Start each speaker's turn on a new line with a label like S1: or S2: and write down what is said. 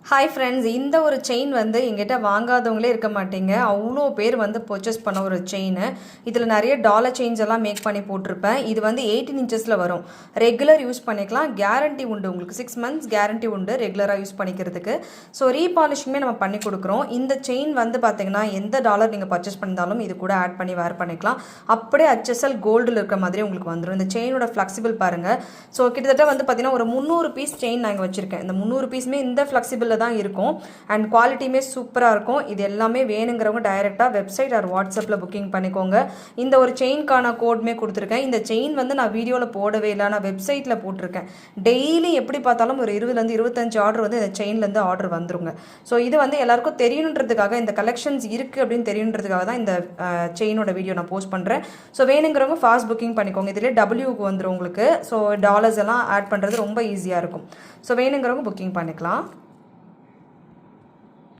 S1: Hi friends, இந்த ஒரு chain வந்து எங்கிட்ட வாங்காதவங்களே இருக்க மாட்டீங்க. அவ்வளோ பேர் வந்து பர்ச்சேஸ் பண்ண ஒரு செயின். இதில் நிறைய டாலர் செயின்ஸ் எல்லாம் மேக் பண்ணி போட்டிருப்பேன். இது வந்து 18 இன்ச்சஸில் வரும். ரெகுலர் யூஸ் பண்ணிக்கலாம். கேரண்டி உண்டு, உங்களுக்கு 6 months கேரண்டி உண்டு ரெகுலராக யூஸ் பண்ணிக்கிறதுக்கு. ஸோ ரீபாலிஷுமே நம்ம பண்ணி கொடுக்குறோம். இந்த செயின் வந்து பார்த்தீங்கன்னா எந்த டாலர் நீங்கள் பர்ச்சேஸ் பண்ணியிருந்தாலும் இது கூட ஆட் பண்ணி வேர் பண்ணிக்கலாம். அப்படியே HSL கோல்டில் இருக்கிற மாதிரி உங்களுக்கு வந்துடும். இந்த செயினோட ஃப்ளெக்சிபிள் பாருங்கள். ஸோ கிட்டத்தட்ட வந்து பார்த்தீங்கன்னா ஒரு 300 பீஸ் செயின் நான் இங்கே வச்சுருக்கேன். இந்த 300 பீஸுமே இந்த ஃப்ளெக்சிபிள் தான் இருக்கும். அண்ட் குவாலிட்டியுமே சூப்பராக இருக்கும். இது எல்லாமே வேணுங்கிறவங்க டைரெக்டாக வெப்சைட் ஆர் வாட்ஸ்அப்பில் புக்கிங் பண்ணிக்கோங்க. இந்த ஒரு செயின்கான கோடுமே கொடுத்துருக்கேன். இந்த செயின் வந்து நான் வீடியோவில் போடவே இல்லை, நான் வெப்சைட்டில் போட்டிருக்கேன். டெய்லி எப்படி பார்த்தாலும் ஒரு 20 25 ஆர்டர் வந்து இந்த செயின்லேருந்து ஆர்டர் வந்துருங்க. ஸோ இது வந்து எல்லாருக்கும் தெரியணுன்றதுக்காக, இந்த கலெக்ஷன்ஸ் இருக்குது அப்படின்னு தெரியணுன்றதுக்காக தான் இந்த செயினோட வீடியோ நான் போஸ்ட் பண்ணுறேன். ஸோ வேணுங்கிறவங்க ஃபாஸ்ட் புக்கிங் பண்ணிக்கோங்க. இதிலே டபிள்யூக்கு வந்துடும் உங்களுக்கு. ஸோ டாலர்ஸ் எல்லாம் ஆட் பண்ணுறது ரொம்ப ஈஸியாக இருக்கும். ஸோ வேணுங்கிறவங்க புக்கிங் பண்ணிக்கலாம்.